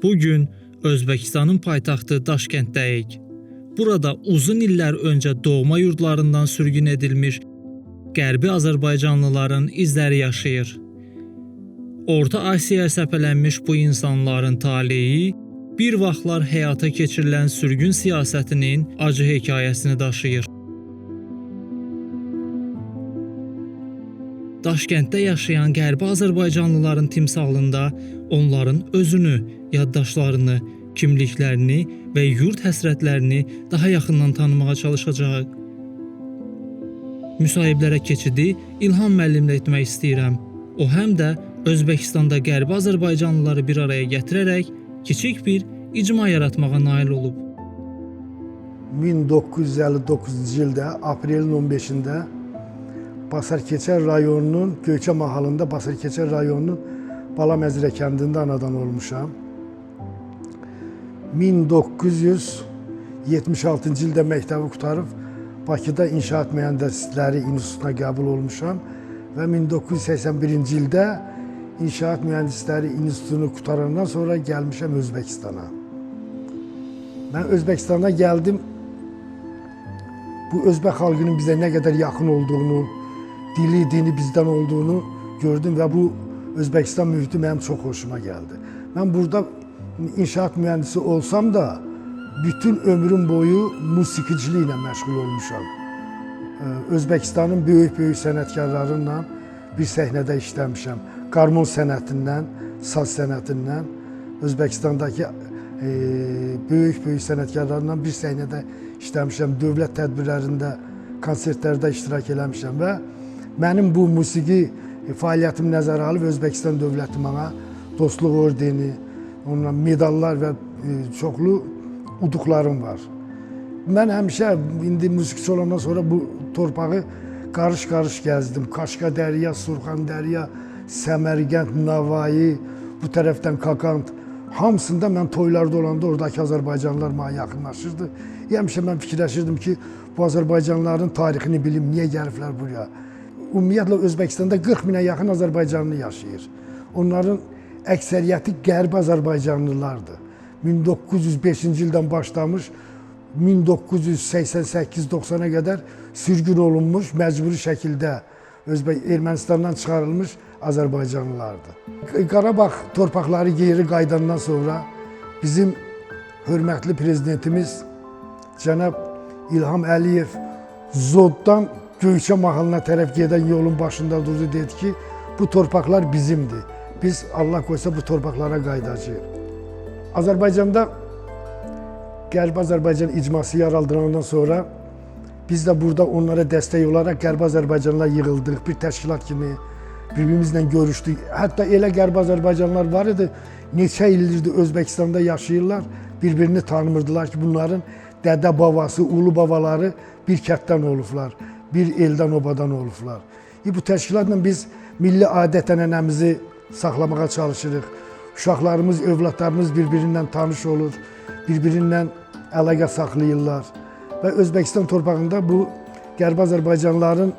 Bugün Özbekistanın paytaxtı Daşkənddəyik. Burada uzun illər öncə doğma yurdlarından sürgün edilmiş Qərbi Azərbaycanlıların izləri yaşayır. Orta Asiyaya səpələnmiş bu insanların taleyi bir vaxtlar həyata keçirilən sürgün siyasətinin acı hekayəsini daşıyır. Daşkənddə yaşayan Qərbi Azərbaycanlıların timsalında onların özünü, yaddaşlarını, kimliklərini və yurt həsrətlərini daha yaxından tanımağa çalışacağıq. Müsahiblərə keçidi İlham müəllimlə etmək istəyirəm. O həm də Özbəkistanda Qərbi Azərbaycanlıları bir araya gətirərək kiçik bir icma yaratmağa nail olub. 1959-cu ildə aprelin 15-də Basarkeçər rayonunun Göyçə mahalında Basarkeçər rayonunun Balaməzrə kəndində anadan olmuşam. 1976-cı ildə məktəbi qurtarıb Bakıda İnşaat Mühəndisləri İnstitutuna qəbul olmuşam və 1981-ci ildə İnşaat Mühəndisləri İnstitutunu qurtarandan sonra gəlmişəm Özbəkistana. Mən Özbəkistana gəldim, bu Özbək xalqının bizə nə qədər yaxın olduğunu, dili, dini bizdən olduğunu gördüm və bu Özbəkistan mühiti mənim çox xoşuma gəldi. Mən burada inşaat mühəndisi olsam da bütün ömrüm boyu musiqiçiliklə məşğul olmuşam. Özbəkistanın böyük sənətkarlarıyla bir səhnədə işləmişəm. Qarmon sənətindən, saz sənətindən, Özbəkistandakı böyük sənətkarlarla bir səhnədə işləmişəm. Dövlət tədbirlərində, konsertlərdə iştirak eləmişəm və mənim bu musiqi fəaliyyətim nəzərə alıb Özbəkistan dövləti mənə dostluq ordeni, onunla medallar və çoxlu uduqlarım var. Mən həmişə indi musiqiçi olandan sonra bu torpağı qarış-qarış gəzdim. Qaşqadərya, Surxandərya, Səmərqənd, Navayi, bu tərəfdən Kakand. Hamısında mən toylarda olanda oradakı Azərbaycanlılar mənə yaxınlaşırdı. Həmişə mən fikirləşirdim ki, bu Azərbaycanlıların tarixini bilim, niyə gəliblər buraya. Ümumiyyətlə Özbəkistanda 40 minə yaxın Azərbaycanlı yaşayır. Onların əksəriyyəti Qərbi Azərbaycanlılardır. 1905-ci ildən başlamış 1988-90-a qədər sürgün olunmuş, məcburi şəkildə Ermənistandan çıxarılmış Azərbaycanlılardır. Qarabağ torpaqları geri qayıdandan sonra bizim hörmətli prezidentimiz cənab İlham Əliyev Zoddan Göyçə mahalına tərəf gedən yolun başında durdu, dedi ki, bu torpaqlar bizimdir. Biz Allah qoysa bu torpaqlara qayıdacağıq. Azərbaycanda Qərbi Azərbaycan icması yaradılandan sonra biz də burada onlara dəstək olaraq Qərbi Azərbaycanlılar yığıldıq, bir təşkilat kimi bir-birimizlə görüşdük. Hətta elə Qərbi Azərbaycanlılar var idi, neçə ildirdir Özbəkistanda yaşayırlar, bir-birini tanımırdılar ki, bunların dədə babası, ulu babaları bir kətdən olublar, bir eldən obadan olublar. Bu təşkilatla biz milli adət-ənənəmizi saxlamağa çalışırıq. Uşaqlarımız, övladlarımız bir-birindən tanış olur, bir-birindən əlaqə saxlayırlar. Və Özbəkistan torpağında bu Qərbi Azərbaycanlıların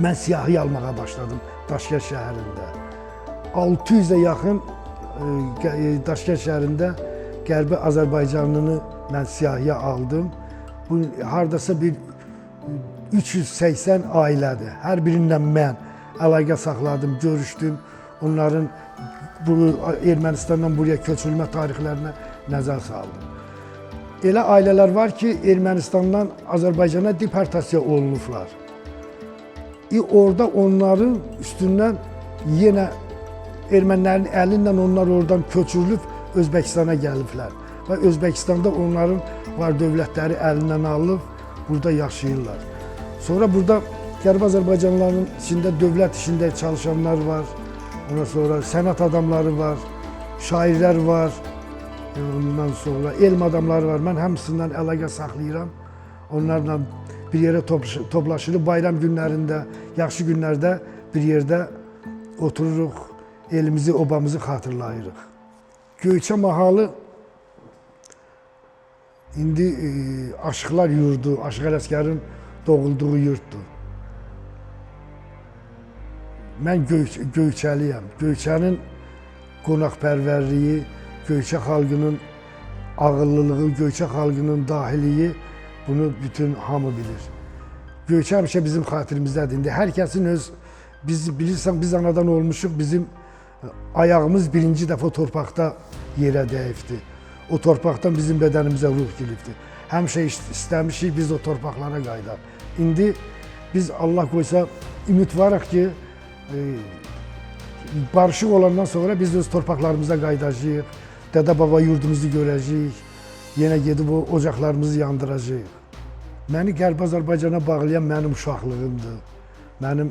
mən siyahı almağa başladım Daşkənd şəhərində. 600-ə yaxın Daşkənd şəhərində Qərbi Azərbaycanlını mən siyahıya aldım. Bu hardasa bir 380 ailədir. Hər birindən mən əlaqə saxladım, görüşdüm. Onların bu Ermənistandan buraya köçürülmə tarixlərinə nəzər saldım. Elə ailələr var ki, Ermənistandan Azərbaycana deportasiya olunublar. Orada onların üstündən yenə ermənilərin əli ilə onlar oradan köçürülüb Özbəkistana gəliblər. Və Özbəkistanda onların var dövlətləri əlindən alıb, burada yaşayırlar. Sonra burada Qərbi Azərbaycanlıların içində dövlət işində çalışanlar var. Ondan sonra sənət adamları var, şairlər var. Ondan sonra elm adamları var. Mən hamısından əlaqə saxlayıram. Onlarla bir yerə toplaşırıq. Bayram günlərində, yaxşı günlərdə bir yerdə otururuq, elimizi, obamızı xatırlayırıq. Göyçə mahalı indi Aşıqlar yurdu, Aşıq Ələsgərin doğulduğu yurtdur. Mən Göyçəliyəm. Göyçənin qonaqpərvərliyi, Göyçə xalqının ağıllılığı, Göyçə xalqının dahiliyi bunu bütün hamı bilir. Göyçə həmişə bizim xatirimizdədir. İndi hər kəsin öz, biz bilirsən biz anadan olmuşuq, bizim ayağımız birinci dəfə o torpaqda yerə dəyibdir. O torpaqdan bizim bədənimizə ruh giribdir. Həmişə istəmişik biz o torpaqlara qaydaq. İndi biz Allah qoysa ümid varıq ki, barışıq olandan sonra biz öz torpaqlarımıza qaydacağıq, dədə-baba yurdumuzu görəcəyik, yenə gedib o ocaqlarımızı yandıracağıq. Məni Qərbi Azərbaycana bağlayan mənim uşaqlığımdır, mənim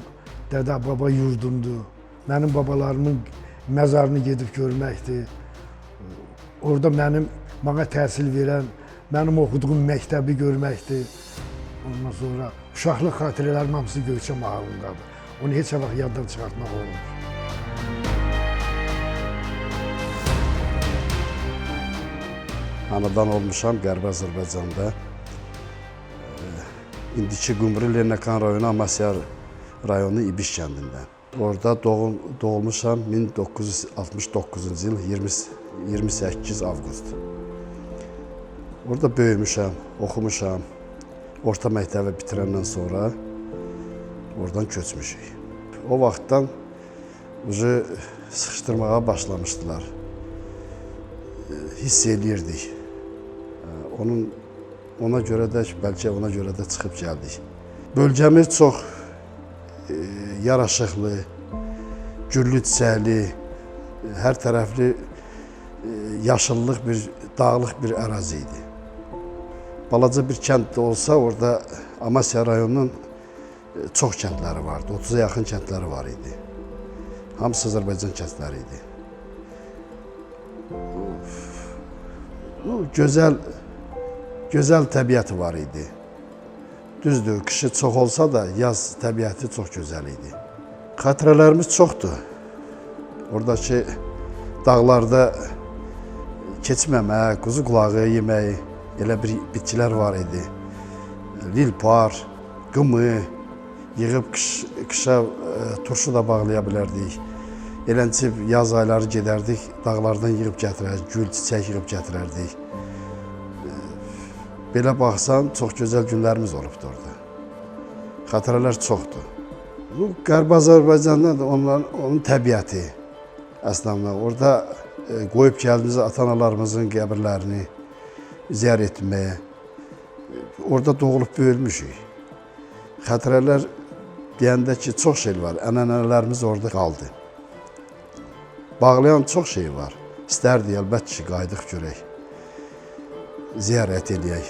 dədə-baba yurdumdur, mənim babalarımın məzarını gedib görməkdir. Orada mənə təhsil verən, mənim oxuduğum məktəbi görməkdir. Ondan sonra uşaqlıq xatirələrim hamısı Göyçə mahalındadır. Onu heç vaxt yaddan çıxartmaq olmur. Anadan olmuşam Qərbi Azərbaycanda. İndiki Qumru Lernakan rayonu Amasyar rayonu İbiş kəndindən. Orada doğulmuşam 1969-cu il 28 avqust. Orada böyümüşəm, oxumuşam. Orta məktəbi bitirəndən sonra oradan köçmüşük. O vaxtdan sıxışdırmağa başlamışdılar. Hiss eləyirdik. Ona görə də, bəlkə ona görə də çıxıb gəldik. Bölgəmiz çox yaraşıqlı, güllü çiçəkli, hər tərəfli yaşıllıq bir, dağlıq bir ərazi idi. Balaca bir kənd də olsa, orada Amasya rayonunun çox kəndləri vardı, 30-a yaxın kəndləri var idi. Hamısı Azərbaycan kəndləri idi. Gözəl təbiəti var idi. Düzdür, qışı çox olsa da yaz təbiəti çox gözəl idi. Xatirələrimiz çoxdur. Oradakı dağlarda keçməmək, quzu qulağı yemək, elə bir bitkilər var idi. Lilpar, qımı, yığıb qışa turşu da bağlaya bilərdik. Eləncə yaz ayları gedərdik, dağlardan yığıb gətirərdik, gül, çiçək yığıb gətirərdik. Belə baxsan, çox gözəl günlərimiz olubdur orada. Xatirələr çoxdur. Bu Qərbi Azərbaycanda da onun təbiəti əslində. Orada qoyub gəldiyimiz ata-analarımızın qəbirlərini ziyarət etməyə. Orada doğulub böyümüşük. Xatirələr deyəndə ki, çox şey var. Ənənələrimiz orada qaldı. Bağlayan çox şey var. İstərdik əlbəttə ki, qaydıq görək. Ziyarət eləyək.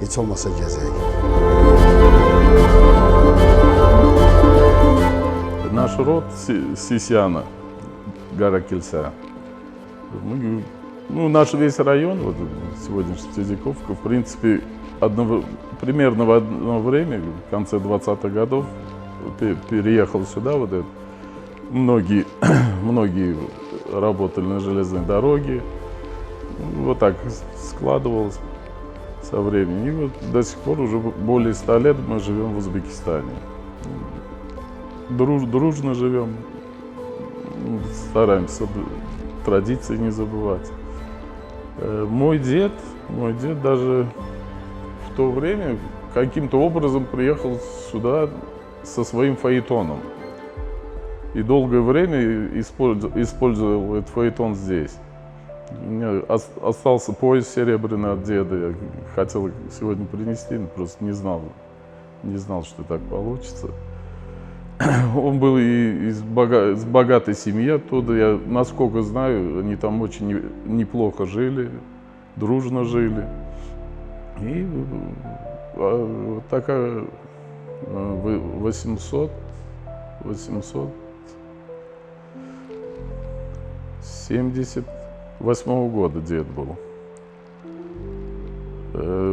Heç olmasa gəzək. Наш род Сисяна, гора Кельца. Наш весь район, вот сегодняшний Тязиковка, в принципе, примерно в одно время, в конце 20-х годов, переехал сюда. Вот это. Многие работали на железной дороге. Вот так складывалось со временем. И вот до сих пор уже более 100 лет мы живем в Узбекистане. Дружно живем, стараемся традиции не забывать. Мой дед даже в то время каким-то образом приехал сюда со своим фаэтоном. И долгое время использовал этот фаэтон здесь. У меня остался пояс серебряный от деда. Я хотел сегодня принести, но просто не знал, что так получится. Он был из богатой семьи оттуда. Я, насколько знаю, они там очень неплохо жили, дружно жили. И такая 878 года дед был.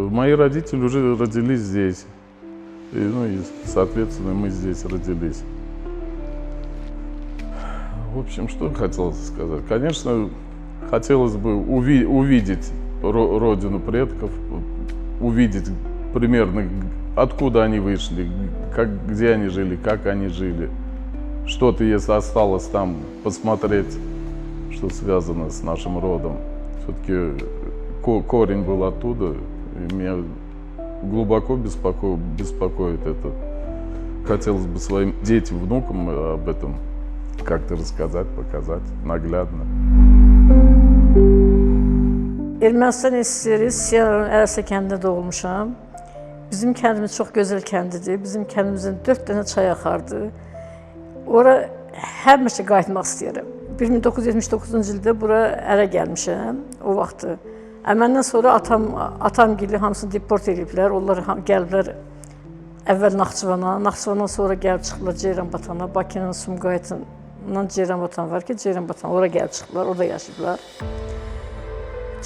Мои родители уже родились здесь. И, соответственно, мы здесь родились. В общем, что хотелось сказать? Конечно, хотелось бы увидеть родину предков, увидеть примерно, откуда они вышли, где они жили, как они жили. Что-то, если осталось там, посмотреть что связано с нашим родом. Все-таки корень был оттуда, и меня глубоко беспокоит это. Хотелось бы своим детям, внукам об этом как-то рассказать, показать наглядно. Ermənistan SSR Siyarın Ərəsə kəndində doğulmuşam. Bizim kəndimiz çox gözəl kəndidir. Bizim kəndimizdən 4 dənə çay axardı. Ora həmişə qayıtmaq istəyirəm. 1979-cu ildə bura ərə gəlmişəm o vaxtı. Məndən sonra atamgili hamısını deport ediblər. Onlar gəliblər əvvəl Naxçıvana, Naxçıvandan sonra gəlib çıxdılar Ceyranbatana, Bakının Sumqayıtından Ceyranbatan var ki, Ceyranbatan ora gəlib çıxdılar, orada yaşayıblar.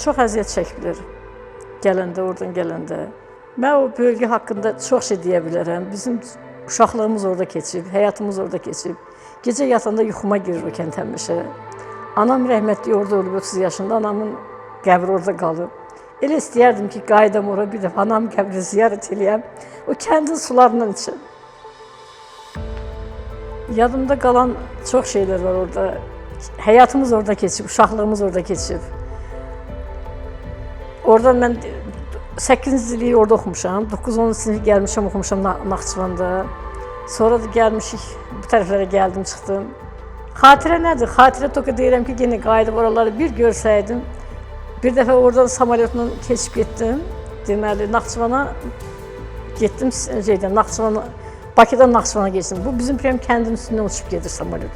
Çox əziyyət çəkiblər gələndə, oradan gələndə. Mən o bölgə haqqında çox şey deyə bilərəm. Bizim uşaqlığımız orada keçib, həyatımız orada keçib. Gecə yatanda yuxuma girir o kənd həmişə. Anam rəhmətli orada olub 30 yaşında, anamın qəbri orada qalıb. Elə istəyərdim ki, qayıdam ora bir dəfə anam qəbrini ziyarət eləyəm. O kəndin sularından içim. Yadımda qalan çox şeylər var orada. Həyatımız orada keçib, uşaqlığımız orada keçib. Oradan mən 8-ci illiyi orada oxumuşam. 9-10 sinif gəlmişəm, oxumuşam Naxçıvanda. Sonra da gəlmişik, bu tərəflərə gəldim, çıxdım. Xatirə nədir? Xatirə toka deyirəm ki, yenə qayıdıb oraları bir görsəydim. Bir dəfə oradan samolyotla keçib getdim. Deməli, Naxçıvana getdim, Naxçıvana, Bakıdan Naxçıvana geçdim. Bu bizim kəndin üstündən uçub gedir samolyot.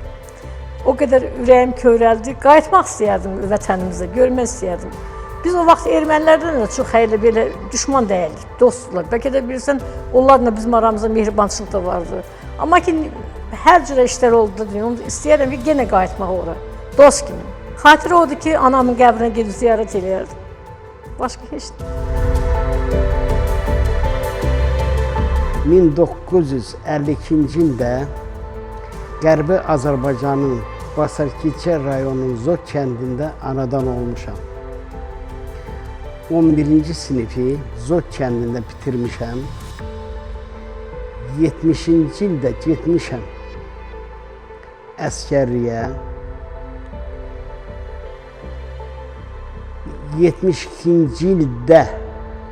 O qədər ürəyim kövrəldi. Qayıtmaq istəyərdim vətənimizə, görmək istəyərdim. Biz o vaxt ermənilərdən də çox xeyli belə düşman deyilik, dostdular. Bəlkə də bilirsən, onlarla bizim aramızda mehribançılıq da vardı. Amma ki, hər cürə işlər oldu da deyim, istəyərəm ki, yenə qayıtmaq ora, dost kimi. Xatirə odur ki, anamın qəbrinə gedib ziyarət eləyərdim. Başqa heç nə. 1952-ci ildə Qərbi Azərbaycanın Basarkeçə rayonunun Zot kəndində anadan olmuşam. 11-ci sinifi Zot kəndində bitirmişəm. 70-ci ildə getmişəm əskərliyə. 72-ci ildə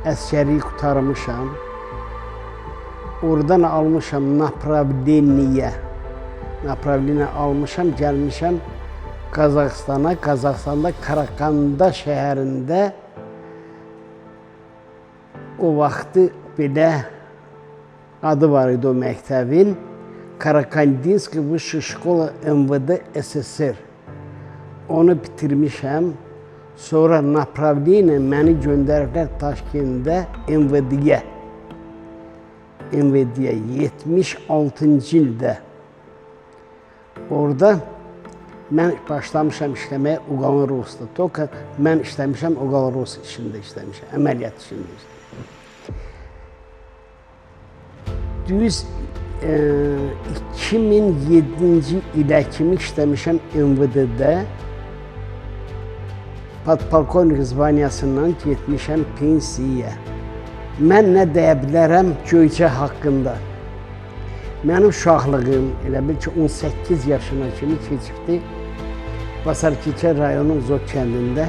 əskərliyi qurtarmışam. Oradan almışam Napravleniyə. Napravleniyə almışam, gəlmişəm Qazaxstana. Qazaxstanda Karakanda şəhərində o vaxtı belə adı var idi o məktəbin. Karakandinski Vışşı Şkola MVD SSR. Onu bitirmişəm. Sonra Napravleniyə məni göndəriblər Taşkentdə MVD-yə. MVD-yə 76-cı ildə. Orada mən başlamışam işləməyə Uqalarosda. Toka mən işləmişəm Uqalaros işində işləmişəm, əməliyyat işində işləmişəm. Düz 2007-ci ilə kimi işləmişəm MVD-də. Podpolkovnik zvaniyasından getmişəm pensiyaya. Mən nə deyə bilərəm Göyçə haqqında? Mənim uşaqlığım elə bil ki 18 yaşına kimi keçibdi. Basarkeçə rayonunun Zot kəndində.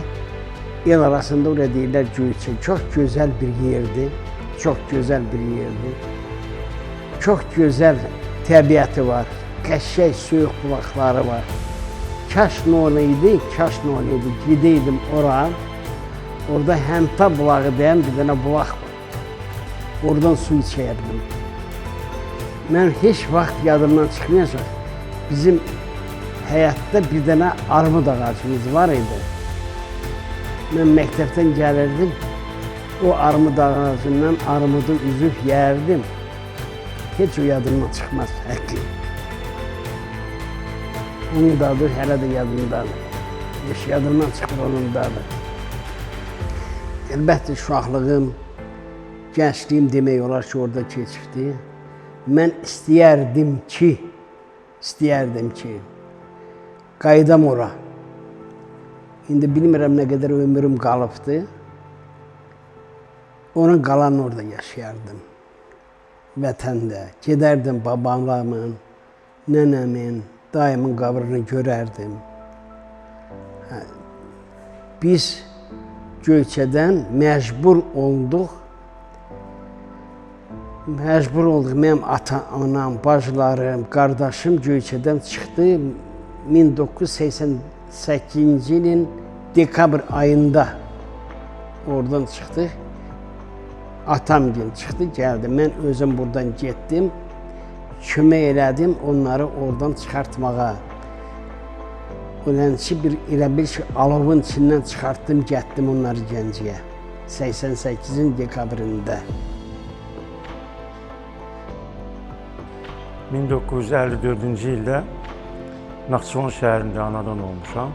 El arasında oraya deyirlər Göyçə. Çox gözəl bir yerdir. Çox gözəl bir yerdir. Çox gözəl təbiəti var. Qəşəng soyuq bulaqları var. Kaş nə olaydı, kaş nə olaydı. Gedəydim ora. Orada Həmta bulağı deyən bir dənə bulaq var. Oradan su içəyərdim. Mən heç vaxt yadımdan çıxmayacaq. Bizim həyatda bir dənə armud ağacımız var idi. Mən məktəbdən gəlirdim. O armud ağacından armudu üzüb yərdim. Heç o yadımdan çıxmaz, həqqi. Onun dadı hələ də yadımdadır. Heç yadımdan çıxır onun dadı. Əlbəttə, uşaqlığım, gəncliyim demək olar ki, orada keçibdi. Mən istəyərdim ki, qaydam ora. İndi bilmirəm nə qədər ömrüm qalıbdı. Onun qalanını orada yaşayardım. Vətəndə. Gedərdim babamın, nənəmin, dayımın qabrını görərdim. Biz Göyçədən məcbur olduq. Mənim ata-anam, bacılarım, qardaşım Göyçədən çıxdı. 1988-ci ilin dekabr ayında oradan çıxdıq. Atam gün çıxdı, gəldi. Mən özüm buradan getdim. Kömək elədim onları oradan çıxartmağa. Ölənçi elə bil ki, alovun içindən çıxartdım, getdim onları Gəncəyə. 88-in dekabrında. 1954-cü ildə Naxçıvan şəhərində anadan olmuşam.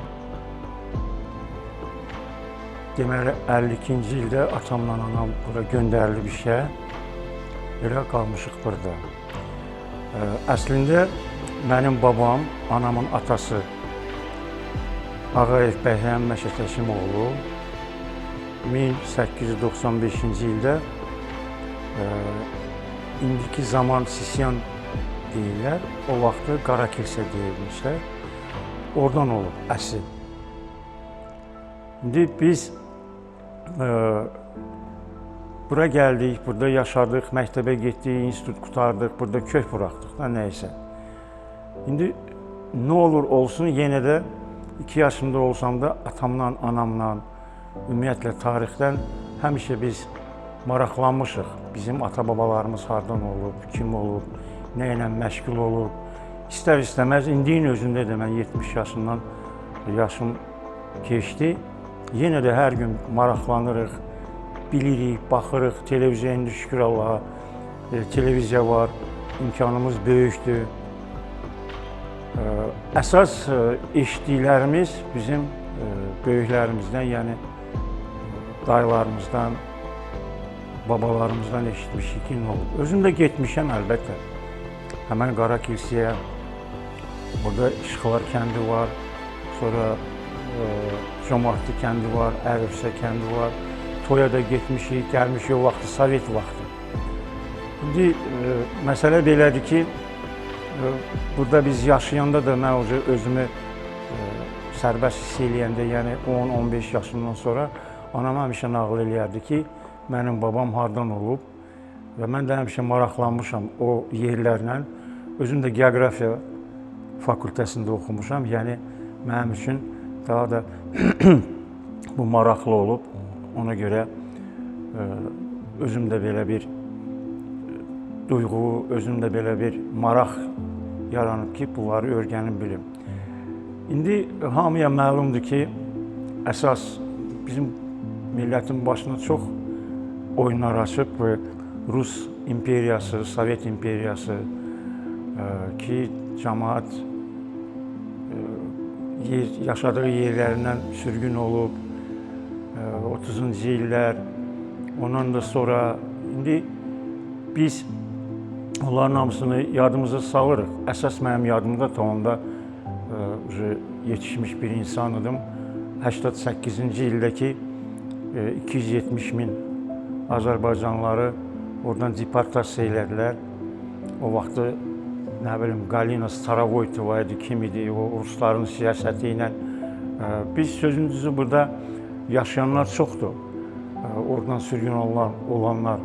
Deməli, 52-ci ildə atamla anam bura göndərilib işə. Elə qalmışıq burada. Əslində, mənim babam, anamın atası Ağayev Bəhrəm Məşəd Həkimoğlu 1895-ci ildə indiki zaman Sisyan deyirlər, o vaxtı Qarakilsə deyilmişlər. Oradan olub əsl. İndi biz bura gəldik, burada yaşadıq, məktəbə getdik, institut qutardıq, burada kök buraxdıq da nəysə. İndi nə olur olsun, yenə də 2 yaşımda olsam da atamla, anamla, ümumiyyətlə tarixdən həmişə biz maraqlanmışıq. Bizim ata-babalarımız hardan olub, kim olub, nə ilə məşğul olub. İstər-istəməz, indiyin özündə də mən 70 yaşından yaşım keçdi. Yenə də hər gün maraqlanırıq, bilirik, baxırıq. Televiziyaya şükür Allaha, televiziya var, imkanımız böyükdür. Əsas eşitdiklərimiz bizim böyüklərimizdən, yəni dayılarımızdan, babalarımızdan eşitmişik ki, nə olub. Özüm də getmişəm əlbəttə. Həmən Qarakilsiyə, burada İşıqlar kəndi var, sonra Comartlı kəndi var, Ərifsə kəndi var. Toya da getmişik, gəlmişik o vaxtı, Sovet vaxtı. İndi məsələ belədir ki, burada biz yaşayanda da mən özümü sərbəst hiss eləyəndə, yəni 10-15 yaşından sonra anam həmişə nağıl eləyərdi ki, mənim babam hardan olub və mən də həmişə maraqlanmışam o yerlərlə. Özüm də geografiya fakültəsində oxumuşam, yəni mənim üçün daha da bu maraqlı olub. Ona görə özümdə belə bir duyğu, özümdə belə bir maraq yaranıb ki, bunları öyrənim bilim. İndi hamıya məlumdur ki, əsas bizim millətin başına çox oyunlar açıb və Rus imperiyası, Sovet imperiyası ki, cəmaət yaşadığı yerlərindən sürgün olub, 30-cu illər, ondan da sonra indi biz onların hamısını yadımıza salırıq. Əsas mənim yadımda da onda yetişmiş bir insan idim. 88-ci ildəki 270 min Azərbaycanlıları oradan deportasiya elədilər. O vaxtı nə bilim Galina Starovoytova idi, kim idi, o Rusların siyasəti ilə. Biz sözümüzü burada yaşayanlar çoxdur. Oradan sürgün olanlar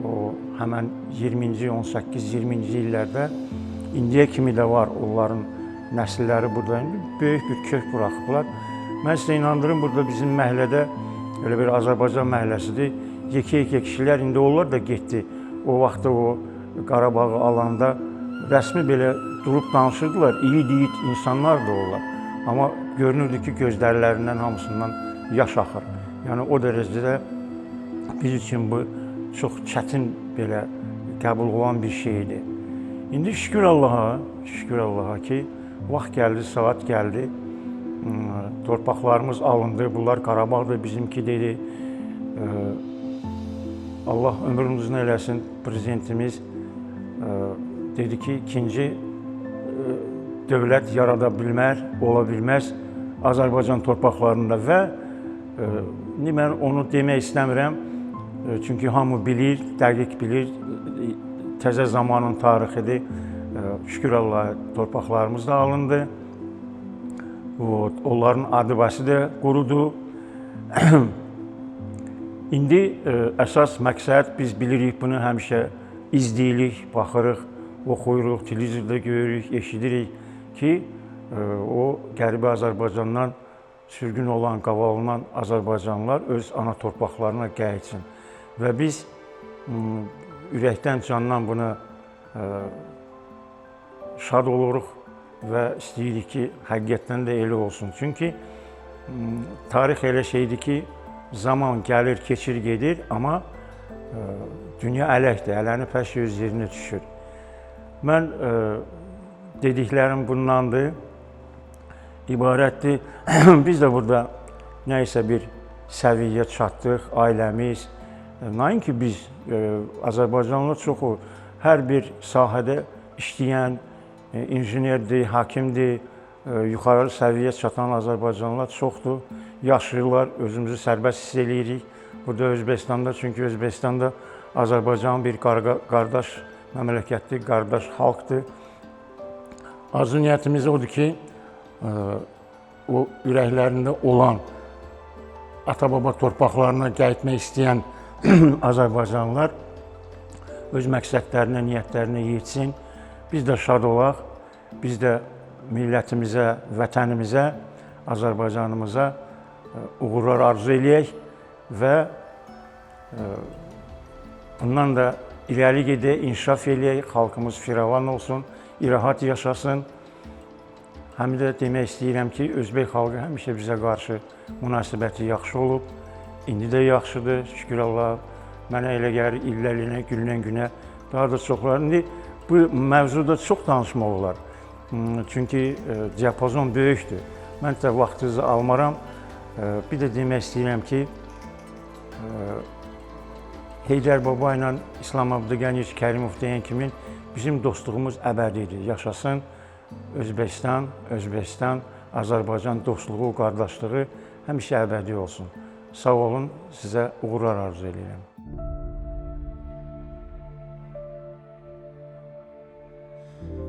o həmən 20-ci, 18-20-ci illərdə indiyə kimi də var onların nəsilləri burada. Böyük bir kök buraxıblar. Mən sizə inandırım, burada bizim məhəllədə elə bir Azərbaycan məhəlləsidir. Yekə-yekə kişilər indi onlar da getdi. O vaxtda o Qarabağı alanda rəsmi belə durub danışırdılar. İyi-yiğit insanlar da onlar. Amma görünürdü ki, gözlərlərindən hamısından yaş axır. Yəni o dərəcədə biz üçün bu çox çətin belə qəbul olan bir şeydir. İndi şükür Allaha ki, vaxt gəldi, saat gəldi. Torpaqlarımız alındı. Bunlar Qarabağdır, bizimki dedi. Allah ömrünüzün eləsin, prezidentimiz dedi ki, ikinci dövlət yarada bilmər, ola bilməz Azərbaycan torpaqlarında və mən onu demək istəmirəm, çünki hamı bilir, dəqiq bilir, təzə zamanın tarixidir. Şükür Allaha torpaqlarımız da alındı. Onların adıbəsi də qurudu. İndi əsas məqsəd biz bilirik, bunu həmişə izləyirik, baxırıq, oxuyuruq, televizorda görürük, eşidirik ki, o Qərbi Azərbaycandan sürgün olan, qavalınan Azərbaycanlılar öz ana torpaqlarına qayıtsın. Və biz ürəkdən, candan buna şad oluruq və istəyirik ki, həqiqətən də elə olsun. Çünki tarix elə şeydir ki, zaman gəlir, keçir, gedir, amma dünya ələkdir, ələni pəş öz yerinə düşür. Mən dediklərim bundandır, ibarətdir. Biz də burada nəysə bir səviyyə çatdıq, ailəmiz. Nəinki biz, Azərbaycanlılar çoxu, hər bir sahədə işləyən, injinerdir, hakimdir, yuxarı səviyyə çatan Azərbaycanlılar çoxdur. Yaşayırlar, özümüzü sərbəst hiss edirik. Burada Özbəkistanda, çünki Özbəkistanda Azərbaycanın bir qardaş məmləkətdir, qardaş xalqdır. Arzu niyyətimiz odur ki, o ürəklərində olan, ata-baba torpaqlarına qayıtmaq istəyən Azərbaycanlılar öz məqsədlərinə, niyyətlərinə yetsin. Biz də şad olaq, biz də millətimizə, vətənimizə, Azərbaycanımıza uğurlar arzu eləyək və bundan da irəli gedək, inkişaf eləyək, xalqımız firavan olsun, rahat yaşasın. Həm də demək istəyirəm ki, Özbək xalqı həmişə bizə qarşı münasibəti yaxşı olub, indi də yaxşıdır, şükür Allah. Mənə elə gəlir, illərinə, gündən günə daha da çoxlar. İndi bu mövzuda çox danışmaq olar. Çünki diapazon böyükdür. Mən də vaxtınızı almaram. Bir də demək istəyirəm ki, Heydər Baba ilə İslam Abdüqəniç Kərimov deyən kimi bizim dostluğumuz əbədidir. Yaşasın Özbəkistan, Özbəkistan, Azərbaycan dostluğu, qardaşlığı həmişə əbədi olsun. Sağ olun, sizə uğurlar arzu edirəm.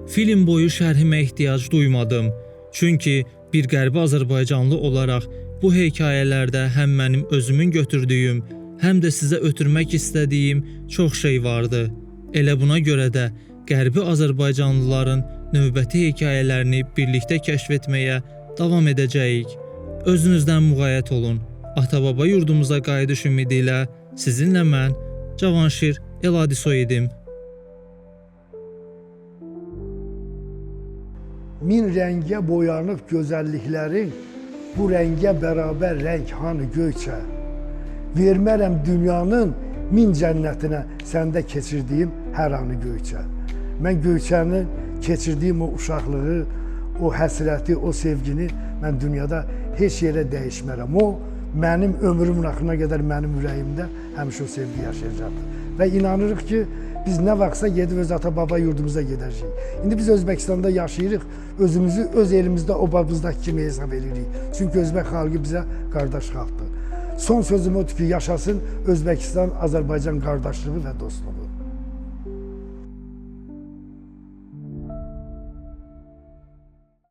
Film boyu şərhimə ehtiyac duymadım. Çünki bir Qərbi Azərbaycanlı olaraq bu hekayələrdə həm mənim özümün götürdüyüm, həm də sizə ötürmək istədiyim çox şey vardı. Elə buna görə də Qərbi Azərbaycanlıların növbəti hekayələrini birlikdə kəşf etməyə davam edəcəyik. Özünüzdən müğayət olun. Ata-baba yurdumuza qayıdış ümidi ilə sizinlə mən Cavanşir Eladisoy idim. Min rəngə boyanıb gözəlliklərin, bu rəngə bərabər rəng hanı Göyçə? Vermərəm dünyanın min cənnətinə səndə keçirdiyim hər anı Göyçə. Mən Göyçənin keçirdiyim o uşaqlığı, o həsrəti, o sevgini mən dünyada heç yerə dəyişmərəm. O, mənim ömrümün axırına qədər mənim ürəyimdə həmişə o sevgi yaşayacaqdır. Və inanırıq ki, biz nə vaxtsa gedib öz ata-baba yurdumuza gedəcəyik. İndi biz Özbəkistanda yaşayırıq, özümüzü öz elimizdə, obamızdakı kimi hesab edirik. Çünki Özbək xalqı bizə qardaş xalqdır. Son sözüm odur ki, yaşasın Özbəkistan-Azərbaycan qardaşlığı və dostluğu.